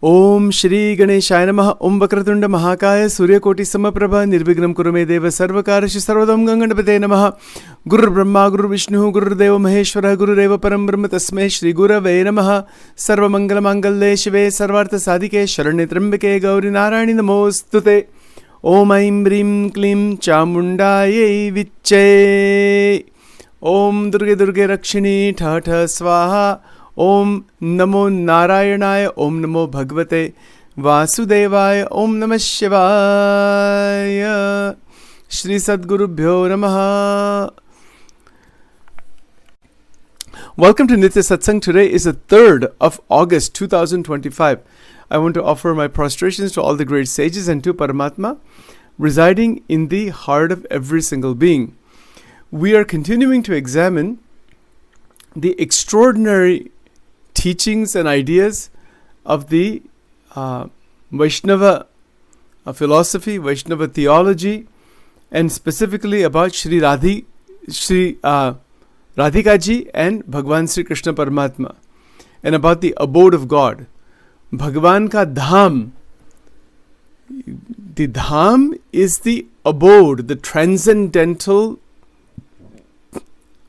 Om Shri Ganeshaya Namaha. Om Vakratunda Mahakaya Surya Koti Samaprabha Nirvignam Kurume Deva Sarvakarashi Sarvadam Ganganapate Namaha. Guru Brahma Guru Vishnu Guru Deva Maheshwara Guru Deva Param Brahma Tasmai Shri Gurave Namaha. Sarva Mangala Mangalle Shive Sarvartha Sadike Sharane Trambake Gauri Narayani Namostute. Om Aim Brim Klim Chamundaye Viche. Om Durge Durge Rakshini Tata Swaha. Om Namo Narayanaaya. Om Namo Bhagavate Vasudevaya. Om Namah Shivaya. Shri Sadgurubhyo Namaha. Welcome to Nitya Satsang. Today is the 3rd of August 2025. I want to offer my prostrations to all the great sages and to Paramatma residing in the heart of every single being. We are continuing to examine the extraordinary teachings and ideas of the Vaishnava philosophy, Vaishnava theology, and specifically about Shri Radhika ji and Bhagwan Sri Krishna Paramatma, and about the abode of God. Bhagwan ka dham. The dham is the abode, the transcendental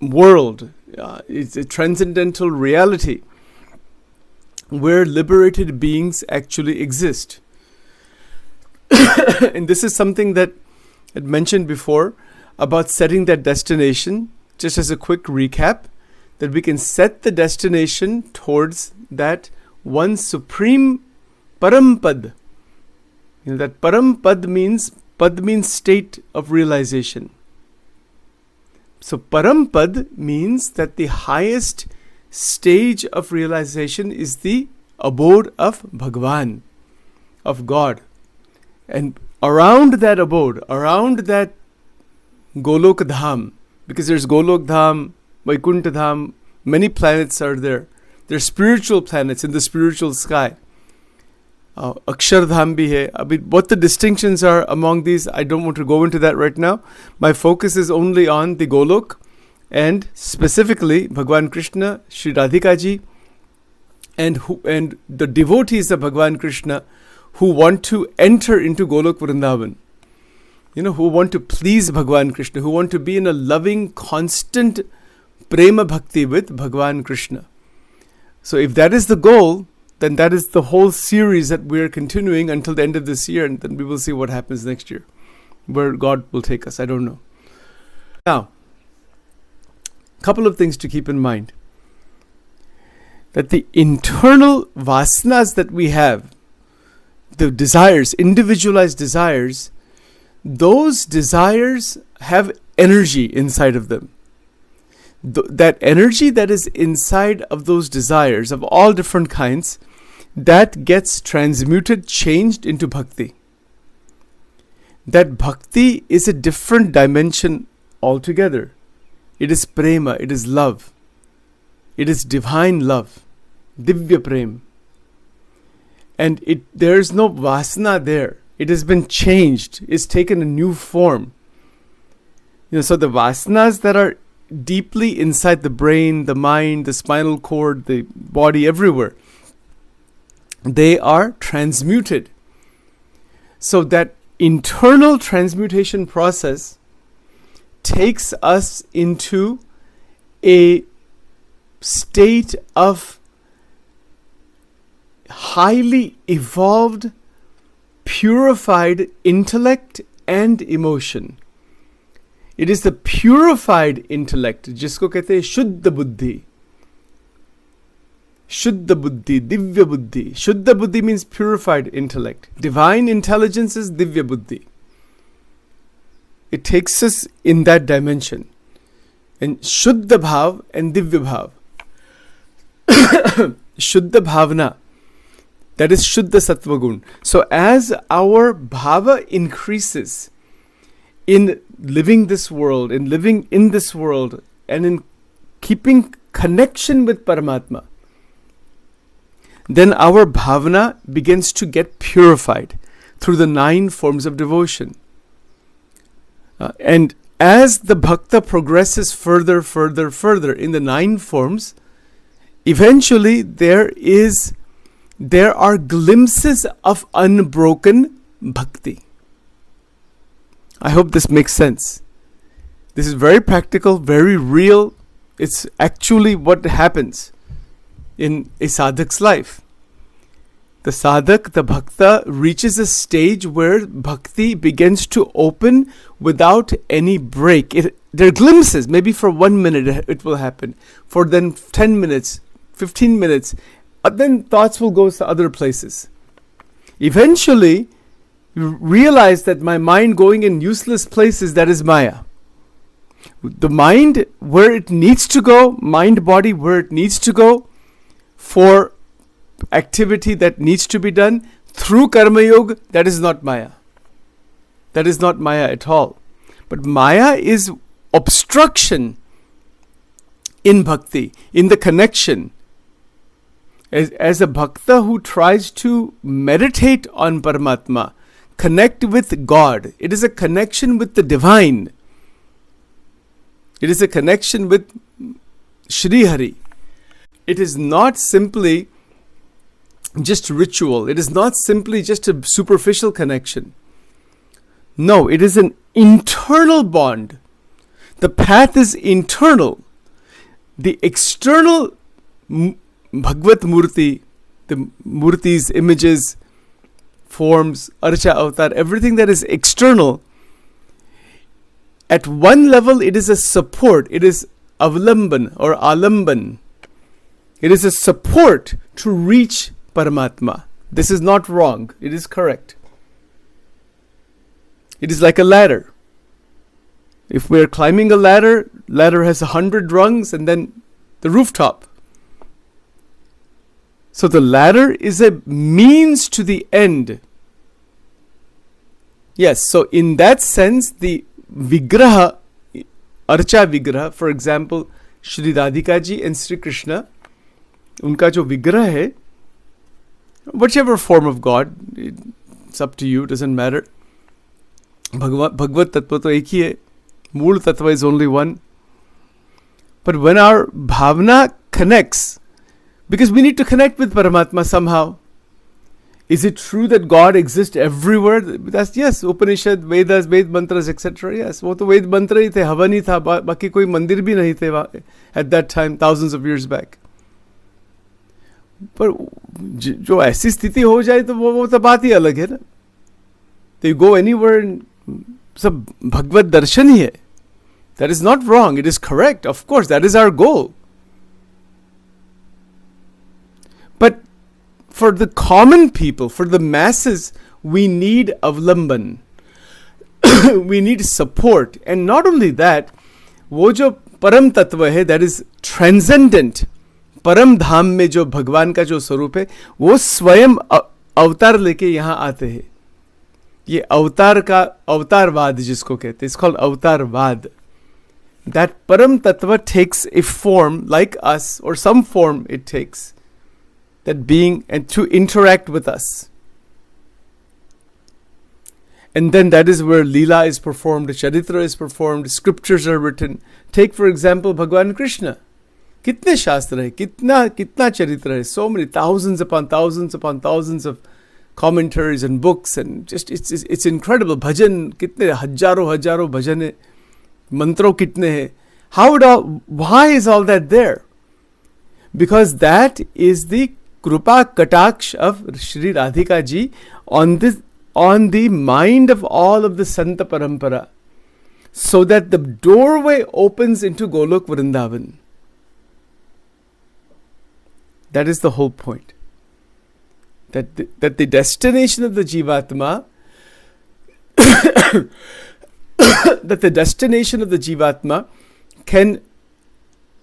world. It's a transcendental reality where liberated beings actually exist. And this is something that I mentioned before about setting that destination. Just as a quick recap, that we can set the destination towards that one supreme Parampad. You know, that Parampad means state of realization. So Parampad means that the highest stage of realization is the abode of Bhagwan, of God. And around that abode, around that Golok Dham, because there's Golok Dham, Vaikuntha Dham, many planets are there. They're spiritual planets in the spiritual sky. Akshar Dham bhi hai. What the distinctions are among these, I don't want to go into that right now. My focus is only on the Golok, and specifically Bhagwan Krishna, Shri Radhika ji, and the devotees of Bhagwan Krishna who want to enter into Golok Vrindavan. You know, who want to please Bhagwan Krishna, who want to be in a loving, constant prema bhakti with Bhagwan Krishna. So if that is the goal, then that is the whole series that we are continuing until the end of this year, and then we will see what happens next year, where God will take us. I don't know. Now, a couple of things to keep in mind. That the internal vasanas that we have, the desires, individualized desires, those desires have energy inside of them. That energy that is inside of those desires of all different kinds, that gets transmuted, changed into bhakti. That bhakti is a different dimension altogether. It is prema, it is love. It is divine love, divya prem. And there is no vasana there. It has been changed. It's taken a new form. So the vasanas that are deeply inside the brain, the mind, the spinal cord, the body, everywhere, they are transmuted. So that internal transmutation process takes us into a state of highly evolved, purified intellect and emotion. It is the purified intellect, jisko kehte hai Shuddha Buddhi. Shuddha Buddhi, Divya Buddhi. Shuddha Buddhi means purified intellect. Divine intelligence is Divya Buddhi. It takes us in that dimension. And Shuddha Bhav and Divya Bhav. Shuddha Bhavana. That is Shuddha Sattva Gun. So as our bhava increases in living this world, in living in this world, and in keeping connection with Paramatma, then our bhavana begins to get purified through the 9 forms of devotion. And as the bhakta progresses further in the 9 forms, eventually there is there are glimpses of unbroken bhakti. I hope this makes sense. This is very practical, very real. It's actually what happens in a sadhak's life. The sadhak, the bhakta, reaches a stage where bhakti begins to open without any break. There are glimpses, maybe for 1 minute it will happen, for then 10 minutes, 15 minutes, then thoughts will go to other places. Eventually, you realize that my mind going in useless places, that is Maya. The mind where it needs to go, mind body where it needs to go for activity that needs to be done through Karma Yoga, that is not Maya. That is not Maya at all. But Maya is obstruction in bhakti, in the connection. As a bhakta who tries to meditate on Paramatma, connect with God, it is a connection with the divine. It is a connection with Shri Hari. It is not simply just ritual. It is not simply just a superficial connection. No, it is an internal bond. The path is internal. The external Bhagavad Murti, the Murtis, images, forms, Archa, Avatar, everything that is external, at one level it is a support. It is avlamban or alamban. It is a support to reach Paramatma. This is not wrong. It is correct. It is like a ladder. If we are climbing a ladder has 100 rungs and then the rooftop. So the ladder is a means to the end. Yes, so in that sense, the Vigraha, Archa Vigraha, for example, Shri Radhika ji and Sri Krishna, unka jo Vigraha hai, whichever form of God, it's up to you, doesn't matter. Bhagavad Tattva to ek hi hai. Mool Tattva is only one. But when our bhavna connects, because we need to connect with Paramatma somehow. Is it true that God exists everywhere? That's yes, Upanishad, Vedas, Ved mantras, etc. Yes, वो तो वेद मंत्र ही थे, हवन ही था, बाकी कोई मंदिर भी नहीं थे at that time, thousands of years back. पर जो ऐसी स्थिति हो जाए तो वो तो बात ही अलग है ना. तो you go anywhere and सब भगवत दर्शन ही है. That is not wrong. It is correct. Of course, that is our goal. But for the common people, for the masses, we need avlamban. We need support. And not only that, वो जो परम तत्व है, that is transcendent. परम धाम में जो भगवान का जो स्वरूप है, वो स्वयं अवतार लेके यहाँ आते हैं. ये अवतार का अवतारवाद जिसको कहते हैं, it's called अवतारवाद. That param tattva takes a form like us, or some form it takes, that being, and to interact with us. And then that is where Leela is performed, Charitra is performed, scriptures are written. Take for example Bhagwan Krishna. Kitne shastra hai, kitna charitra hai, so many thousands upon thousands of commentaries and books, and just it's incredible. Bhajan, kitne hajaro bhajan hai, mantro kitne hai. Why is all that there? Because that is the Krupa Kataksh of Shri Radhika ji on the mind of all of the Santa Parampara, so that the doorway opens into Golok Vrindavan. That is the whole point. That the destination of the Jivatma that the destination of the Jivatma can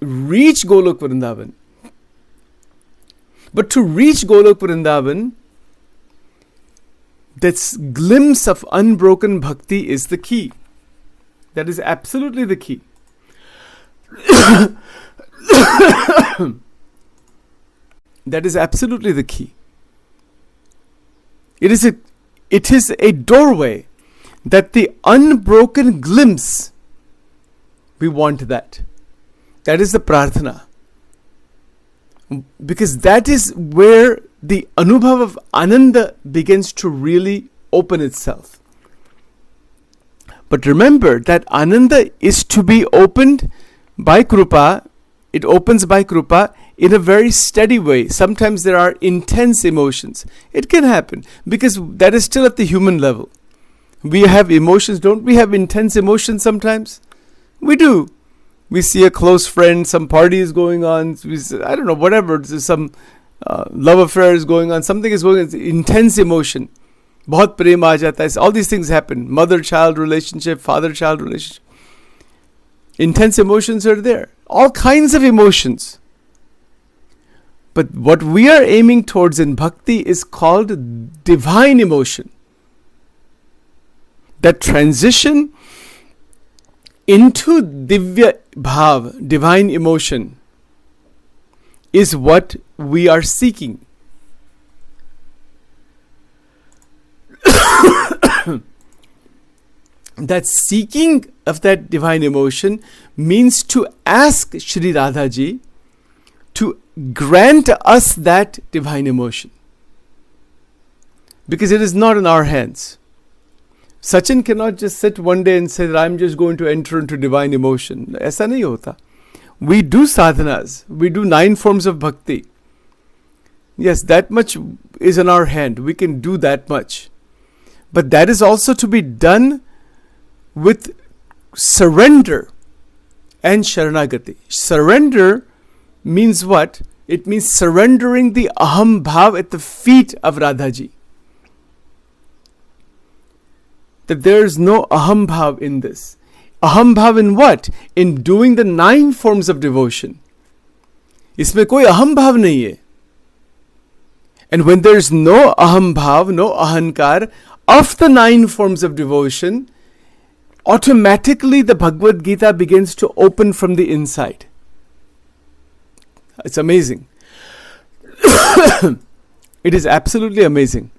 reach Golok Vrindavan. But to reach Golok Vrindavan, that glimpse of unbroken bhakti is the key. That is absolutely the key. That is absolutely the key. It is a doorway, that the unbroken glimpse, we want that. That is the prarthana. Because that is where the anubhav of ananda begins to really open itself. But remember that ananda is to be opened by krupa. It opens by krupa in a very steady way. Sometimes there are intense emotions. It can happen because that is still at the human level. We have emotions. Don't we have intense emotions sometimes? We do. We see a close friend, some party is going on, I don't know, whatever, some love affair is going on, something is going on, intense emotion. बहुत प्रेम आ जाता है. All these things happen. Mother-child relationship, father-child relationship. Intense emotions are there. All kinds of emotions. But what we are aiming towards in bhakti is called divine emotion. That transition into divya bhav, divine emotion, is what we are seeking. That seeking of that divine emotion means to ask Shri Radha ji to grant us that divine emotion. Because it is not in our hands. Sachin cannot just sit one day and say that I'm just going to enter into divine emotion. Aisa nahi hota. We do sadhanas. We do 9 forms of bhakti. Yes, that much is in our hand. We can do that much. But that is also to be done with surrender and sharanagati. Surrender means what? It means surrendering the aham bhav at the feet of Radhaji. That there is no aham bhav in this. Aham bhav in what? In doing the 9 forms of devotion. Isme koi aham bhav nahi hai. And when there is no aham bhav, no ahankar of the 9 forms of devotion, automatically the Bhagavad Gita begins to open from the inside. It's amazing. It is absolutely amazing.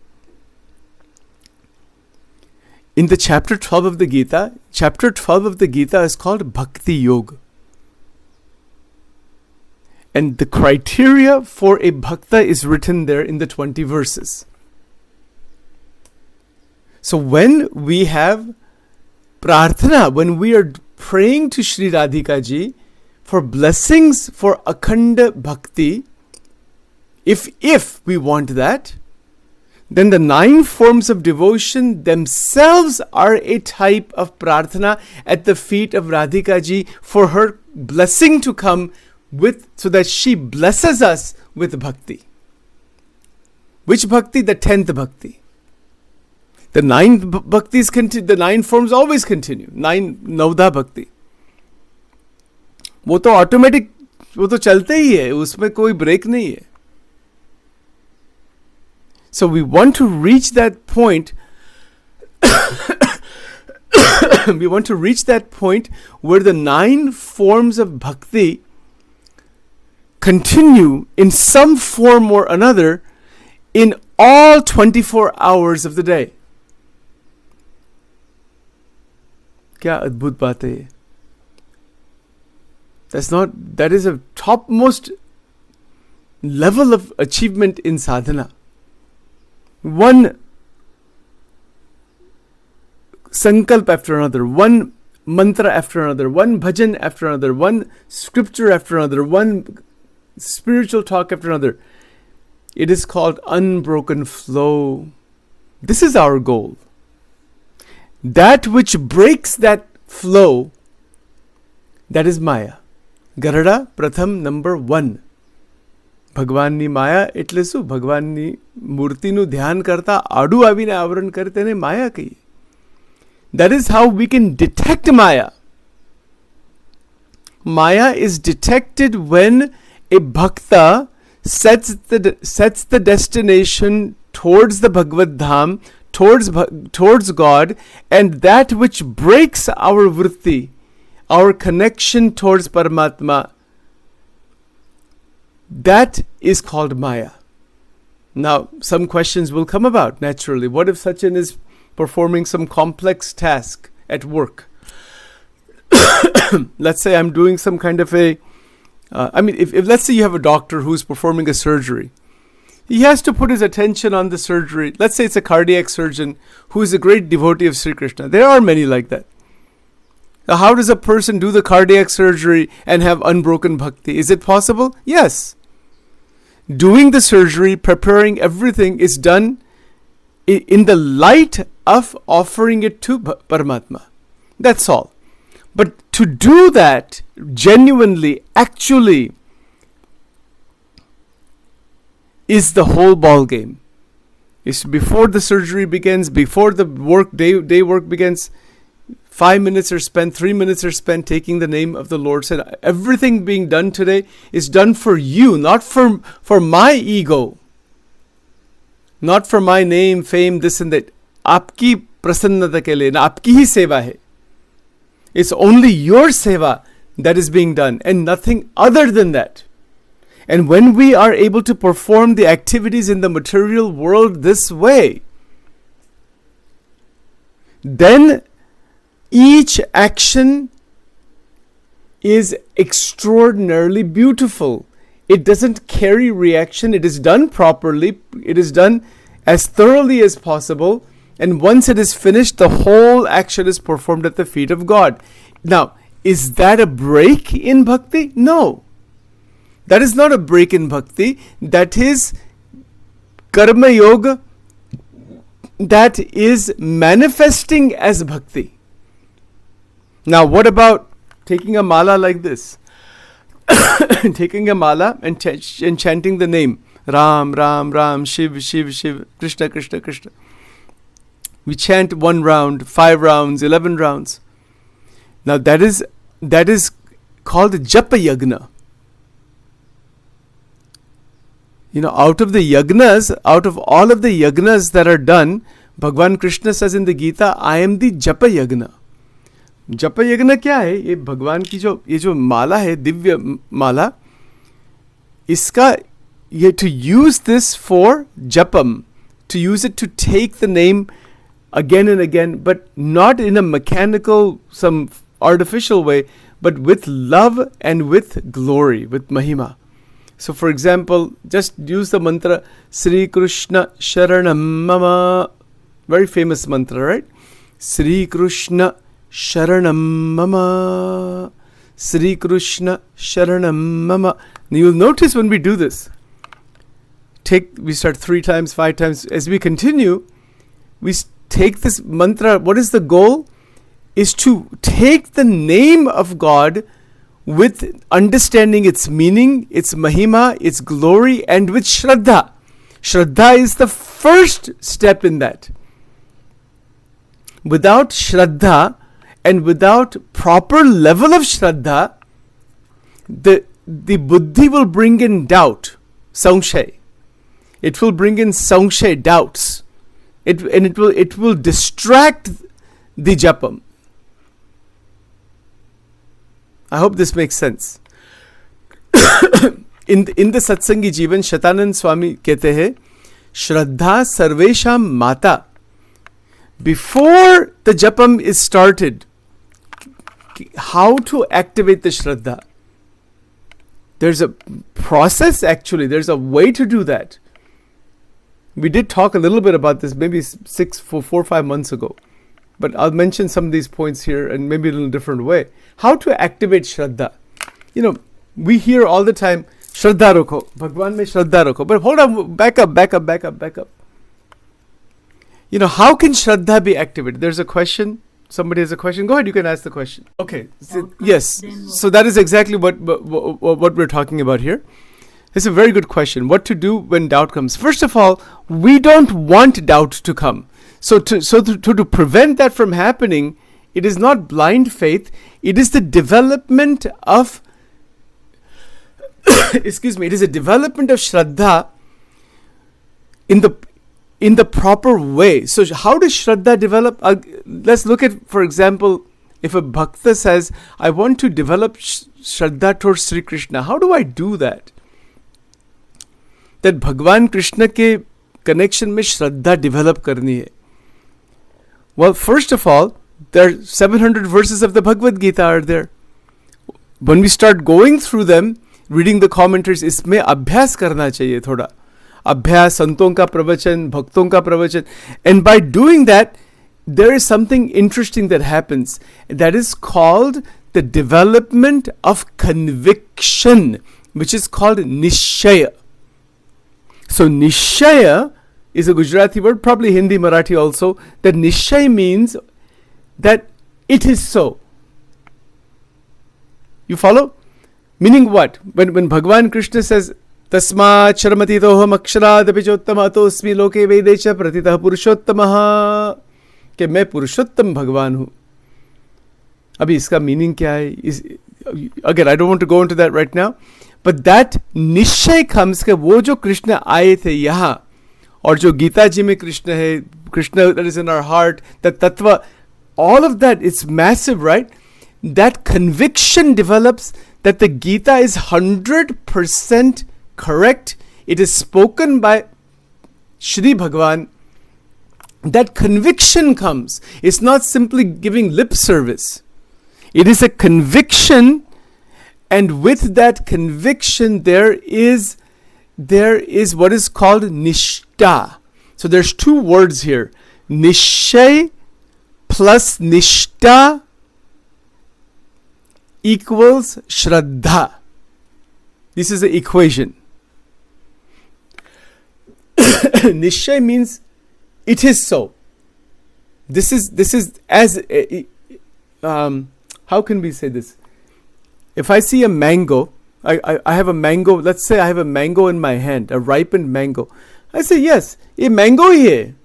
In the chapter 12 of the Gita is called Bhakti Yoga. And the criteria for a bhakta is written there in the 20 verses. So when we have prarthana, when we are praying to Shri Radhika ji for blessings for akhanda bhakti, if we want that, then the 9 forms of devotion themselves are a type of prarthana at the feet of Radhika ji for her blessing to come with, so that she blesses us with bhakti. Which bhakti? The 10th bhakti. The 9 bhaktis continue, the 9 forms always continue. 9 Navdha bhakti. वो तो automatic, वो तो चलते ही है, उसमें कोई break नहीं है. So we want to reach that point. We want to reach that point where the 9 forms of bhakti continue in some form or another in all 24 hours of the day. क्या अद्भुत बात है ये. That is a topmost level of achievement in sadhana. One sankalp after another, one mantra after another, one bhajan after another, one scripture after another, one spiritual talk after another. It is called unbroken flow. This is our goal. That which breaks that flow, that is Maya. Garada Pratham number 1. ભગવાનની માયા એટલે શું? ભગવાનની મૂર્તિનું ધ્યાન કરતા આડું આવીને આવરણ કરે તેને માયા કહીએ. That is how we can detect Maya. Maya is detected when a bhakta sets the destination towards the Bhagavad Dham, towards God, and that which breaks our vritti, our connection towards Paramatma, that is called Maya. Now, some questions will come about naturally. What if Sachin is performing some complex task at work? Let's say I'm doing some kind of if let's say you have a doctor who's performing a surgery. He has to put his attention on the surgery. Let's say it's a cardiac surgeon who is a great devotee of Sri Krishna. There are many like that. Now, how does a person do the cardiac surgery and have unbroken bhakti? Is it possible? Yes. Doing the surgery, preparing everything is done in the light of offering it to Paramatma. That's all. But to do that genuinely, actually, is the whole ball game. It's before the surgery begins, before the day work begins. 5 minutes are spent, 3 minutes are spent taking the name of the Lord. Said everything being done today is done for you, not for my ego, not for my name, fame, this and that. आपकी प्रसन्नता के लिए, ना आपकी ही सेवा है. It's only your seva that is being done and nothing other than that. And when we are able to perform the activities in the material world this way, then each action is extraordinarily beautiful. It doesn't carry reaction. It is done properly. It is done as thoroughly as possible. And once it is finished, the whole action is performed at the feet of God. Now, is that a break in bhakti? No. That is not a break in bhakti. That is karma yoga that is manifesting as bhakti. Now, what about taking a mala like this? Taking a mala and chanting the name Ram, Ram, Ram, Shiv, Shiv, Shiv, Krishna, Krishna, Krishna. We chant 1 round, 5 rounds, 11 rounds. Now that is called Japa Yagna. Out of the yagnas, out of all of the yagnas that are done, Bhagwan Krishna says in the Gita, I am the Japa Yagna. Japa Yagna क्या है? ये भगवान की ये जो माला है, दिव्य माला, इसका ये to use this for japam, to use it to take the name again and again, but not in a mechanical, some artificial way, but with love and with glory, with mahima. So for example, just use the mantra Sri Krishna Sharanam Mama. Very famous mantra, right? Sri Krishna Sharanam Mama. Sri Krishna Sharanam Mama. Now you'll notice when we do this, we start 3 times, 5 times. As we continue, we take this mantra. What is the goal? Is to take the name of God with understanding its meaning, its mahima, its glory, and with shraddha. Shraddha is the first step in that. Without shraddha and without proper level of shraddha, the buddhi will bring in doubt, sangshay. It will bring in sangshay, doubts. It will distract the japam. I hope this makes sense. in the Satsangi Jivan, Shatanand Swami कहते हैं, Shraddha Sarvesham Mata. Before the japam is started, how to activate the Shraddha? There's a process actually. There's a way to do that. We did talk a little bit about this maybe 4 or 5 months ago. But I'll mention some of these points here and maybe in a different way. How to activate Shraddha. We hear all the time, Shraddha Rokho, Bhagwan mein Shraddha Rokho. But hold on, back up. How can Shraddha be activated? There's a question. Somebody has a question. Go ahead, you can ask the question. Okay. Yes. So that is exactly what we're talking about here. It's a very good question. What to do when doubt comes? First of all, we don't want doubt to come. So to prevent that from happening, it is not blind faith. It is the development of, it is a development of Shraddha in the proper way. So how does Shraddha develop? Let's look at, for example, if a bhakta says, I want to develop Shraddha towards Sri Krishna. How do I do that? That Bhagwan Krishna ke connection mein Shraddha develop karni hai. Well, first of all, there are 700 verses of the Bhagavad Gita are there. When we start going through them, reading the commentaries, इसमें अभ्यास करना चाहिए थोड़ा. अभ्यास, संतों का प्रवचन, भक्तों का प्रवचन. And by doing that, there is something interesting that happens. That is called the development of conviction, which is called nishaya. So nishaya is a Gujarati word, probably Hindi, Marathi also. That nishaya means that it is so. You follow? Meaning what? When Bhagavan Krishna says, Tasmat Sharamati-toham akshara-dapi-chottama-tosmi loke vedecha pratitah purushottamah, कि मैं पुरुषोत्तम भगवान हूँ. अभी इसका meaning क्या है? Again, I don't want to go into that right now. But that निश्चय comes कि वो जो कृष्ण आए थे यहाँ, और जो गीता जी में कृष्ण है, Krishna that is in our heart, that tattva, all of that, it's massive, right? That conviction develops that the Gita is 100% correct. It is spoken by Shri Bhagavan. That conviction comes. It's not simply giving lip service. It is a conviction, and with that conviction there is what is called nishta. So there's two words here. Nishay plus nishta equals shraddha. This is the equation. Nishay means it is so. This is as how can we say this? If I see a mango, I have a mango. Let's say I have a mango in my hand, a ripened mango. I say yes, a mango here.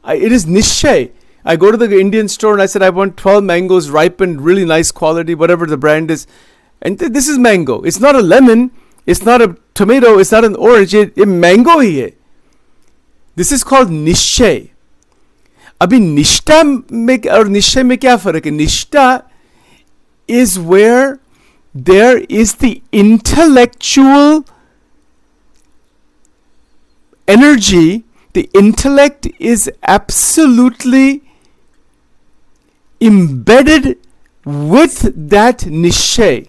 It is nishay. I go to the Indian store and I said I want 12 mangoes ripened, really nice quality, whatever the brand is, and this is mango. It's not a lemon. It's not a tomato. It's not an orange. A mango here. This is called निश्चय. अभी निष्ठा में और निश्चय में क्या फर्क है? निष्ठा is where there is the intellectual energy. The intellect is absolutely embedded with that निश्चय.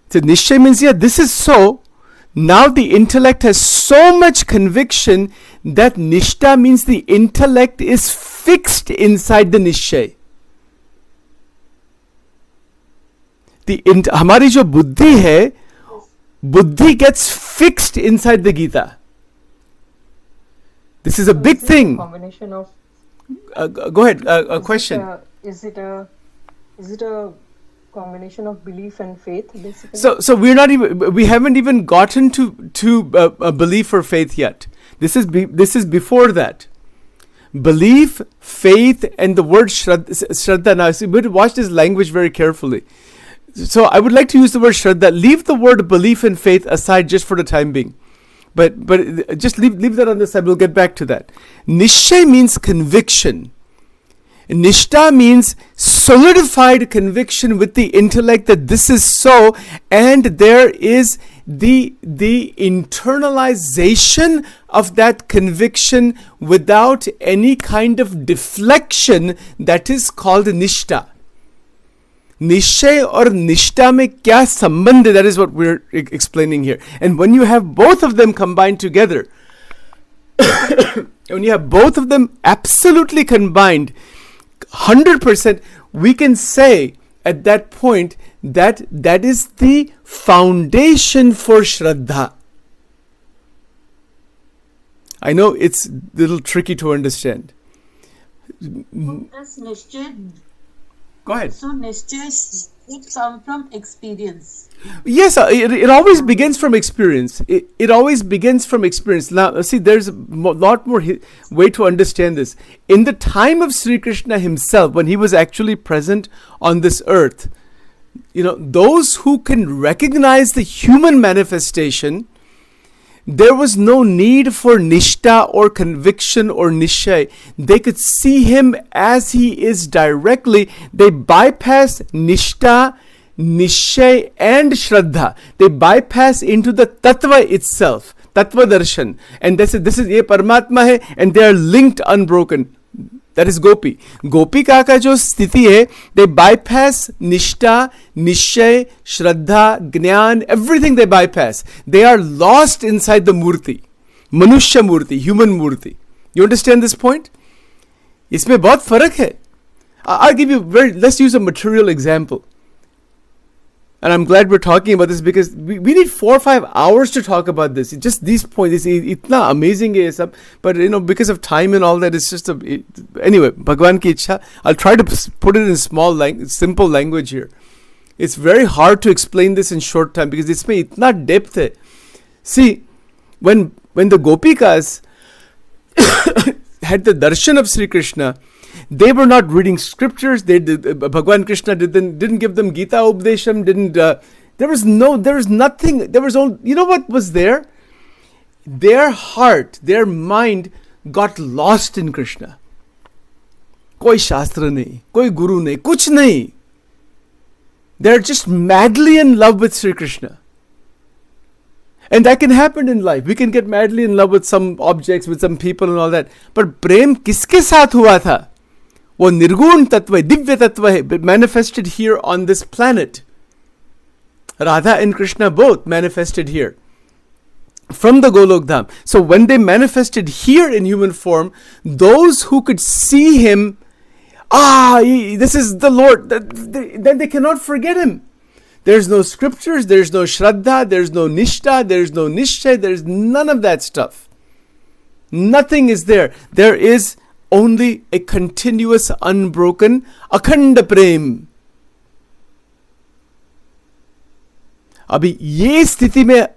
So निश्चय means, yeah, this is so. Now the intellect has so much conviction that nishta means the intellect is fixed inside the nishchay. हमारी जो बुद्धि है, buddhi gets fixed inside the Gita. This is a big thing. Combination of. Go ahead. A question. Is it a combination of belief and faith, basically? So we haven't even gotten to belief or faith yet. This is before that. Belief, faith, and the word shraddha. Now, see, we have to watch this language very carefully. So I would like to use the word shraddha. Leave the word belief and faith aside just for the time being. But just leave that on the side. We'll get back to that. Nishay means conviction. Nishta means solidified conviction with the intellect that this is so, and there is the internalization of that conviction without any kind of deflection. That is called nishta. Nishay or nishta mein kya sambandh hai? That is what we're explaining here. And when you have both of them combined together, when you have both of them absolutely combined, 100%, we can say at that point that is the foundation for shraddha. I know it's a little tricky to understand. That's nishchay. Go ahead. So nishchay, it comes from experience. Yes, it always begins from experience. It always begins from experience. Now, see, there's a lot more way to understand this. In the time of Sri Krishna himself, when he was actually present on this earth, those who can recognize the human manifestation, there was no need for nishta or conviction or nishay. They could see him as he is directly. They bypass nishta, nishay and shraddha. They bypass into the tattva itself, tattva darshan, and this is ye Paramatma hai, and they are linked unbroken. That is Gopi. Gopika ka jo sthiti hai, they bypass nishta, nishay, shraddha, jnana, everything they bypass. They are lost inside the murti. मनुष्य murti, human murti. You understand this point? इसमें बहुत फर्क है. I'll give you let's use a material example. And I'm glad we're talking about this because we need 4 or 5 hours to talk about this. Just these points, itna amazing hai sab. But because of time and all that, it's just anyway, Bhagwan ki ichha. I'll try to put it in simple language here. It's very hard to explain this in short time because it's itna depth hai. See, when the Gopikas had the darshan of Sri Krishna, they were not reading scriptures. Bhagwan Krishna didn't give them Gita Updesham. There was nothing. There was only, you know what was there? Their heart, their mind got lost in Krishna. Koi shastra nahi, koi guru nahi, kuch nahi. They're just madly in love with Sri Krishna. And that can happen in life. We can get madly in love with some objects, with some people and all that. But prem kiske saath hua tha? वो निर्गुण तत्व है, दिव्य तत्व है, manifested here on this planet. Radha and Krishna both manifested here from the Golok Dham. So when they manifested here in human form, those who could see him, this is the Lord, then they cannot forget him. There's no scriptures, there's no shraddha, there's no nishtha, there's no nishay, there's none of that stuff. Nothing is there. There is only a continuous, unbroken, akhanda prem. अभी ये स्थिति में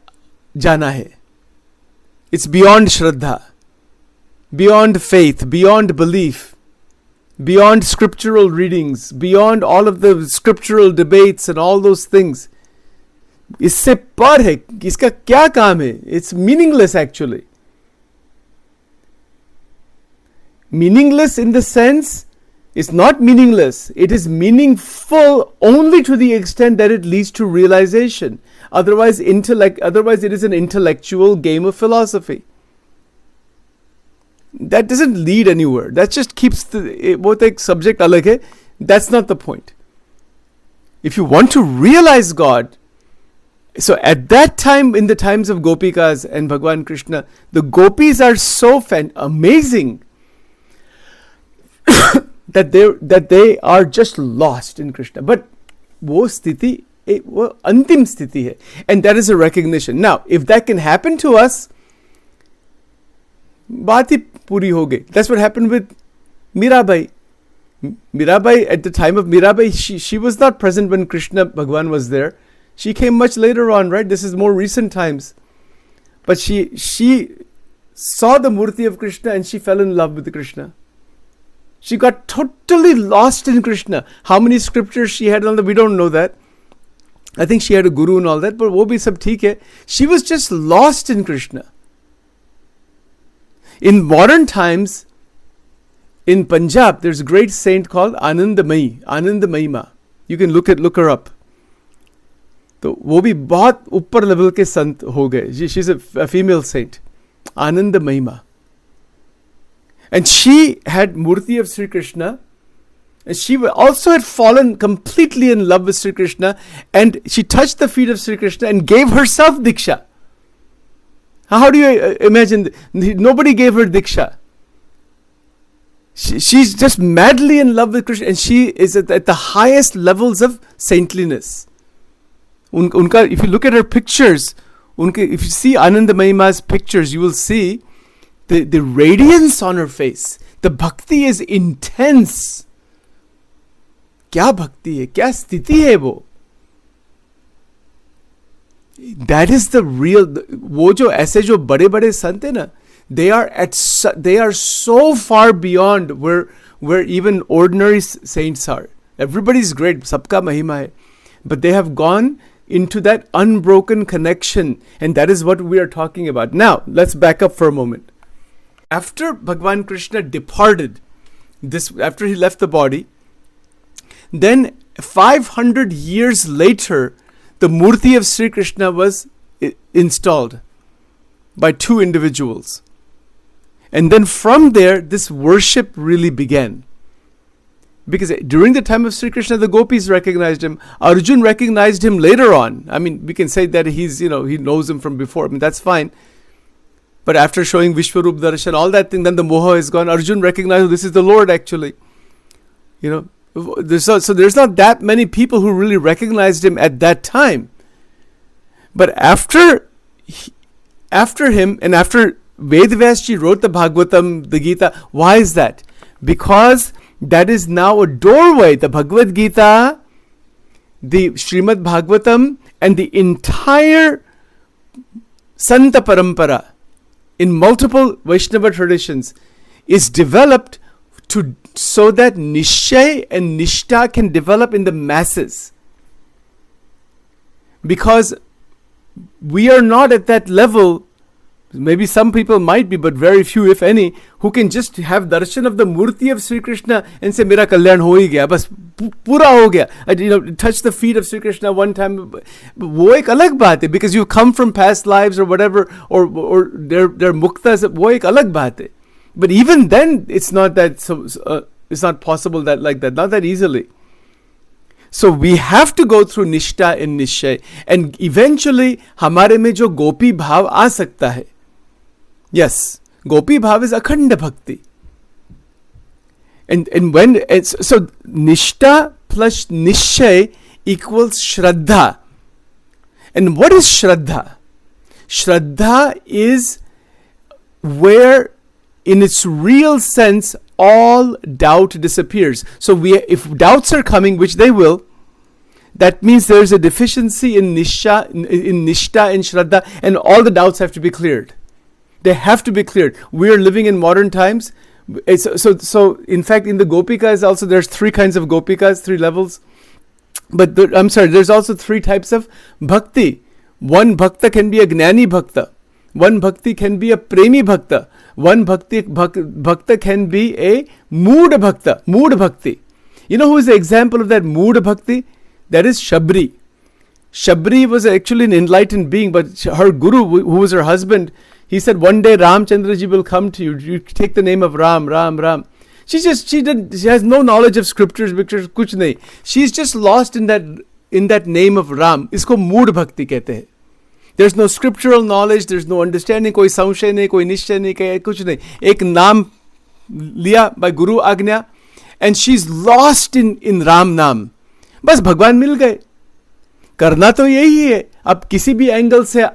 जाना है. It's beyond shraddha, beyond faith, beyond belief, beyond scriptural readings, beyond all of the scriptural debates and all those things. इससे पर है, इसका क्या काम है? It's meaningless actually. Meaningless in the sense, it's not meaningless. It is meaningful only to the extent that it leads to realization. Otherwise it is an intellectual game of philosophy. That doesn't lead anywhere. That just keeps both a subject alag hai. That's not the point. If you want to realize God, so at that time, in the times of Gopikas and Bhagwan Krishna, the gopis are so amazing that they are just lost in Krishna. But wo sthiti, wo antim sthiti hai. And that is a recognition. Now, if that can happen to us, baat hi puri ho gayi. That's what happened with Mirabai. Mirabai, at the time of Mirabai, she was not present when Krishna Bhagwan was there. She came much later on, right? This is more recent times. But she saw the Murti of Krishna and she fell in love with Krishna. She got totally lost in Krishna. How many scriptures she had on we don't know that. I think she had a guru and all that, but wo bhi sab theek hai. She was just lost in Krishna. In modern times, in Punjab, there's a great saint called Anandamayi Ma. You can look her up. तो वो भी बहुत ऊपर level के संत हो गए. She's a female saint, Anandamayi Ma. And she had Murti of Sri Krishna. And she also had fallen completely in love with Sri Krishna. And she touched the feet of Sri Krishna and gave herself Diksha. How do you imagine? Nobody gave her Diksha. She's just madly in love with Krishna. And she is at the highest levels of saintliness. Unka, if you look at her pictures, if you see Anandamayi Ma's pictures, you will see the radiance on her face. The bhakti is intense. क्या भक्ति है, क्या स्थिति है वो? That is the real. वो जो ऐसे जो बड़े बड़े संत हैं ना, they are so far beyond where even ordinary saints are. Everybody's great, सबका महिमा है, but they have gone into that unbroken connection, and that is what we are talking about. Now, let's back up for a moment. After Bhagwan Krishna departed, after he left the body, then 500 years later, the Murti of Sri Krishna was installed by two individuals. And then from there, this worship really began. Because during the time of Sri Krishna, the gopis recognized him. Arjun recognized him later on. I mean, we can say that he knows him from before. I mean, that's fine. But after showing Vishwarup Darshan, all that thing, then the moha is gone. Arjun recognized this is the Lord actually. So there's not that many people who really recognized him at that time. But after him, and after Vedvyasji wrote the Bhagavatam, the Gita, why is that? Because that is now a doorway. The Bhagavad Gita, the Srimad Bhagavatam, and the entire Santa Parampara in multiple Vaishnava traditions is developed so that Nishay and Nishta can develop in the masses. Because we are not at that level. Maybe some people might be, but very few, if any, who can just have darshan of the murti of Sri Krishna and say, "Mera kalyan ho hi gaya, bas pura ho gaya." Touch the feet of Sri Krishna one time. वो एक अलग बात है, because you come from past lives or whatever, or they're muktas. वो एक अलग बात है. But even then, it's not that. It's not possible that like that. Not that easily. So we have to go through Nishta and Nishay, and eventually हमारे में जो गोपी भाव आ सकता है. Yes, Gopi Bhav is Akhanda Bhakti. And when it's so Nishta plus Nishay equals Shraddha. And what is Shraddha? Shraddha is where in its real sense all doubt disappears. So if doubts are coming, which they will, that means there's a deficiency in Nishta and Shraddha, and all the doubts have to be cleared. They have to be cleared. We are living in modern times. So in fact, in the Gopikas also, there's three kinds of Gopikas, three levels. But there's also three types of Bhakti. One Bhakta can be a Gnani Bhakta. One Bhakti can be a Premi Bhakta. One Bhakta can be a Mood Bhakta. Mood Bhakti. You know who is the example of that Mood Bhakti? That is Shabri. Shabri was actually an enlightened being, but her guru, who was her husband, he said, one day Ramchandra ji will come to you. You take the name of Ram, Ram, Ram. She has no knowledge of scriptures, pictures, kuch nahi. She's just lost in that name of Ram. Isko mood bhakti kehte hai. There's no scriptural knowledge, there's no understanding, koi samshay nahi, koi nishchay nahi, kuch nahi. Ek naam liya by Guru Agnya, and she's lost in Ram Naam. Bas Bhagwan mil gaye. Karna to yahi hai. Ab kisi bhi angle se.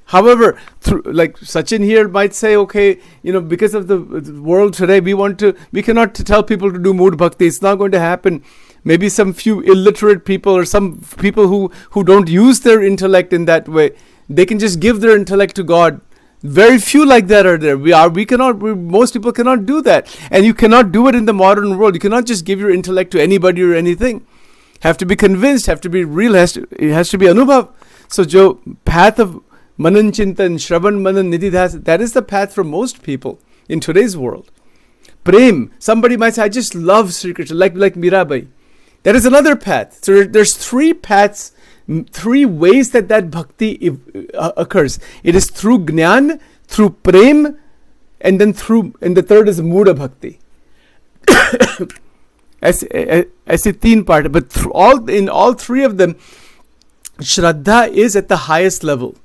However, like Sachin here might say, okay, because of the world today, we cannot tell people to do mood bhakti. It's not going to happen. Maybe some few illiterate people or some people who don't use their intellect in that way, they can just give their intellect to God. Very few like that are there. Most people cannot do that. And you cannot do it in the modern world. You cannot just give your intellect to anybody or anything. Have to be convinced, have to be real, it has to be anubhav. So, jo path of Manan Chintan, Shravan Manan Nididhas, that is the path for most people in today's world. Prem, somebody might say, I just love Sri Krishna, like Mirabai. That is another path. So there's three paths, three ways that bhakti occurs. It is through Jnana, through Prem, and the third is Muda Bhakti. ऐसे तीन part, but in all three of them, Shraddha is at the highest level.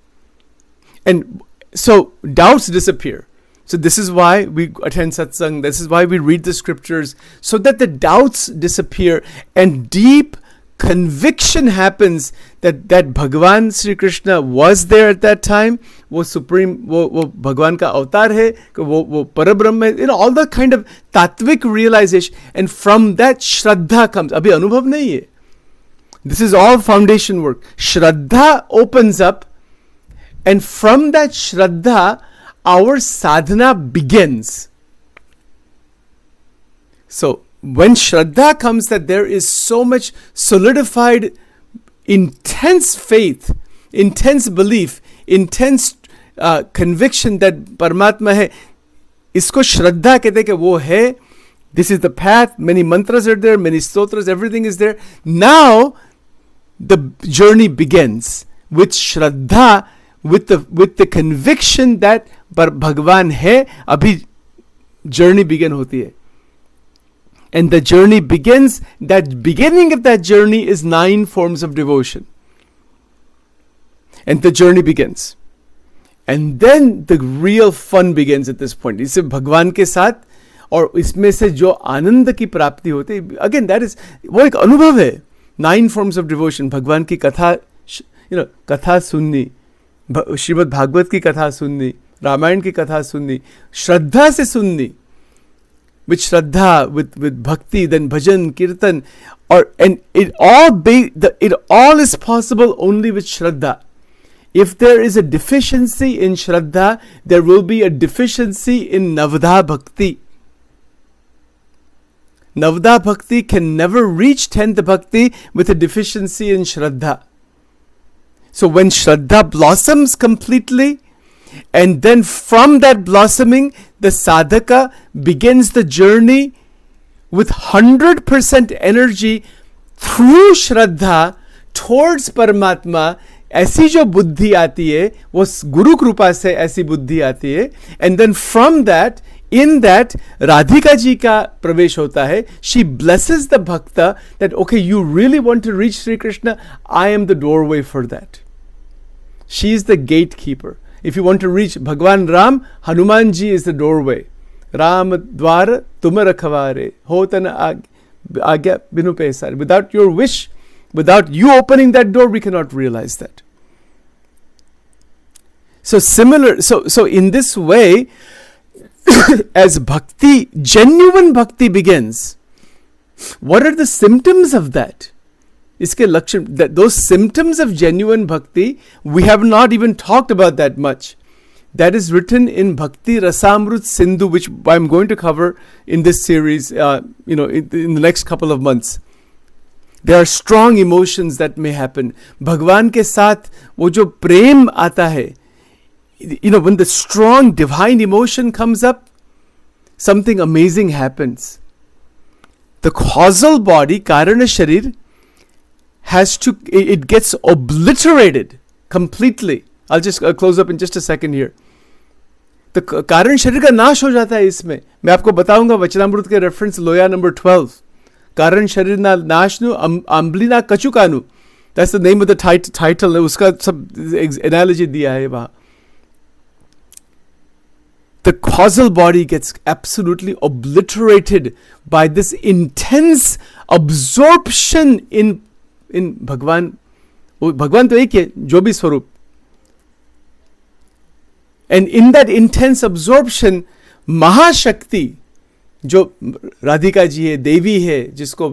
And so doubts disappear. So this is why we attend satsang. This is why we read the scriptures, so that the doubts disappear and deep conviction happens that Bhagavan Sri Krishna was there at that time. वो supreme, वो भगवान का अवतार है, वो परब्रह्म है. All the kind of तात्विक realization, and from that Shraddha comes. अभी अनुभव नहीं है. This is all foundation work. Shraddha opens up. And from that Shraddha, our sadhana begins. So, when Shraddha comes, that there is so much solidified, intense faith, intense belief, intense conviction that Paramatma hai, isko Shraddha kehte ke wo hai, this is the path, many mantras are there, many stotras, everything is there. Now, the journey begins with Shraddha, with the conviction that Bhagwan hai, abhi journey begin hoti hai. And the journey begins, that beginning of that journey is 9 forms of devotion. And the journey begins. And then the real fun begins at this point. इससे भगवान के साथ और इसमें से जो आनंद की प्राप्ति होती है, अगेन दैट इज, वो एक अनुभव है. 9 forms of devotion, भगवान की कथा, कथा सुननी, श्रीमद् भागवत की कथा सुननी, रामायण की कथा सुननी, श्रद्धा से सुननी, with Shraddha, with Bhakti, then Bhajan, Kirtan, and it all is possible only with Shraddha. If there is a deficiency in Shraddha, there will be a deficiency in Navadha Bhakti. Navadha Bhakti can never reach 10th Bhakti with a deficiency in Shraddha. So when Shraddha blossoms completely, and then from that blossoming, the sadhaka begins the journey with 100% energy through Shraddha towards Paramatma. ऐसी जो बुद्धि आती है वो गुरु कृपा से ऐसी बुद्धि आती है. And then from that, in that, Radhika ji का प्रवेश होता है. She blesses the bhakta that, okay, you really want to reach Sri Krishna, I am the doorway for that. She is the gatekeeper. If you want to reach Bhagwan Ram, Hanuman ji is the doorway. Ram dwar tum rakhware, hotan agya binu pesar. Without your wish, without you opening that door, we cannot realize that. So in this way, as bhakti, genuine bhakti begins, what are the symptoms of that? इसके लक्षण, those symptoms of genuine bhakti, we have not even talked about that much. That is written in Bhakti Rasamrut Sindhu, which I'm going to cover in this series, in the next couple of months. There are strong emotions that may happen. भगवान के साथ वो जो प्रेम आता है, when the strong divine emotion comes up, something amazing happens. The causal body, Karana Sharir, it gets obliterated completely. I'll just close up in just a second here. तो कारण शरीर का नाश हो जाता है इसमें. मैं आपको बताऊंगा वचनामृत के रेफरेंस लोया नंबर 12. कारण शरीर ना नाश नु अम्बली ना कचुकानु. That's the name of the title. उसका सब analogy दिया है वहाँ. The causal body gets absolutely obliterated by this intense absorption in भगवान. भगवान तो एक है, जो भी स्वरूप. And in that intense absorption, महाशक्ति, जो राधिका जी है, देवी है, जिसको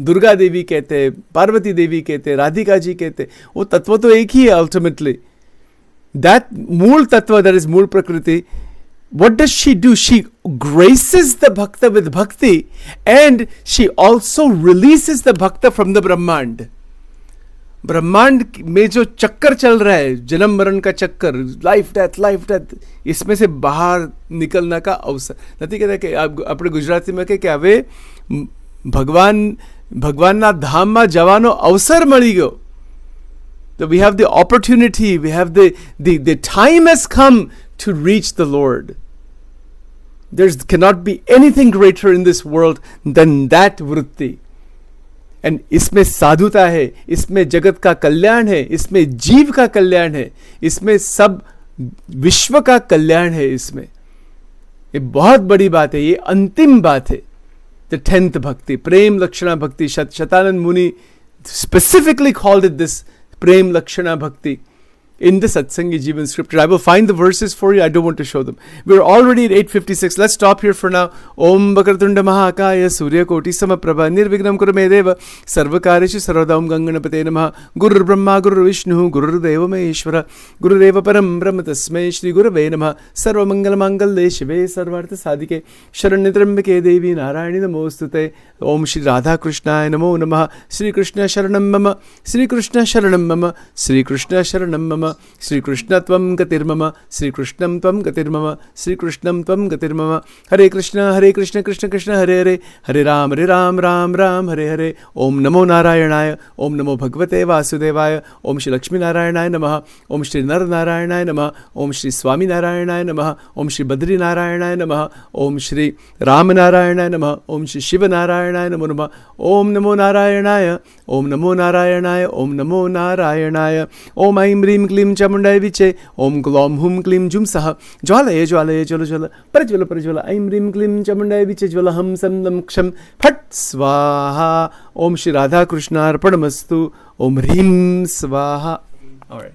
दुर्गा देवी कहते हैं, पार्वती देवी कहते हैं, राधिका जी कहते हैं, वो तत्व तो एक ही है ultimately. That मूल तत्व, that is मूल प्रकृति, what does she do? She graces the bhakta with bhakti, and she also releases the bhakta from the Brahmand. ब्रह्मांड में जो चक्कर चल रहा है, जन्म मरण का चक्कर, लाइफ डेथ, इसमें से बाहर निकलना का अवसर. નથી કહેતા કે આપણે ગુજરાતીમાં કે હવે ભગવાનના ધામમાં જવાનો અવસર મળી ગયો. So we have the opportunity, we have the time has come to reach the Lord. There cannot be anything greater in this world than that vritti. And इसमें साधुता है, इसमें जगत का कल्याण है, इसमें जीव का कल्याण है, इसमें सब विश्व का कल्याण है. इसमें ये बहुत बड़ी बात है, ये अंतिम बात है. The 10th bhakti, Prem-Lakshana bhakti. Shatanand Muni specifically called it this Prem-Lakshana bhakti in the Satsangi Jivan scripture. I will find the verses for you. I don't want to show them. We're already at 8:56. Let's stop here for now. Om Vakratunda Mahakaya Surya Koti Samaprabha Nirvignam Kurume Deva Sarvakarishu Sarvada Om Ganganapate Namaha Guru Brahma Guru Vishnu Guru Deva Maheshwara Guru Deva Param Brahma Tasmai Shri Gurave Namaha Sarva Mangala Mangal Shive Sarvartha Sadike Sharanyatrambike Devi Narayani Namostute Om Shri Radha Krishna Namo Namaha Shri Krishna Sharanam Mama Shri Krishna Sharanam Mama Shri Krishna Sharanam Mama Shri Krishna Tvam Gatirmama Shri Krishnam Tvam Gatirmama Shri Krishnam Tvam Gatirmama Hare Krishna Krishna Krishna Hare Hare Hare Ram Ram Ram Hare Hare Om Namo Narayanaya Om Namo Bhagavate Vasudevaya Om Shri Lakshmi Narayanaya Namaha Om Shri Nar Narayanaya Namaha Om Shri Swami Narayanaya Namaha Om Shri Badri Narayanaya Namaha Om Shri Ram Narayanaya Namaha Om Shri Shiva Narayanaya Namaha Om Namo Narayanaya Om Namo Narayanaya Om Namo Narayanaya Om Aim Rim क्लीं चामुण्डाय विचे, ओम ग्लौम हुम क्लीं जुम सह, ज्वालय ज्वालय ज्वल ज्वल, प्रज्वल प्रज्वल, ऐं ह्रीं क्लीं चामुण्डाय विचे, ज्वल हम सं लं क्षं फट् स्वाहा. ओम श्री राधा कृष्णार्पणमस्तु. ओम ह्रीं स्वाहा. All right.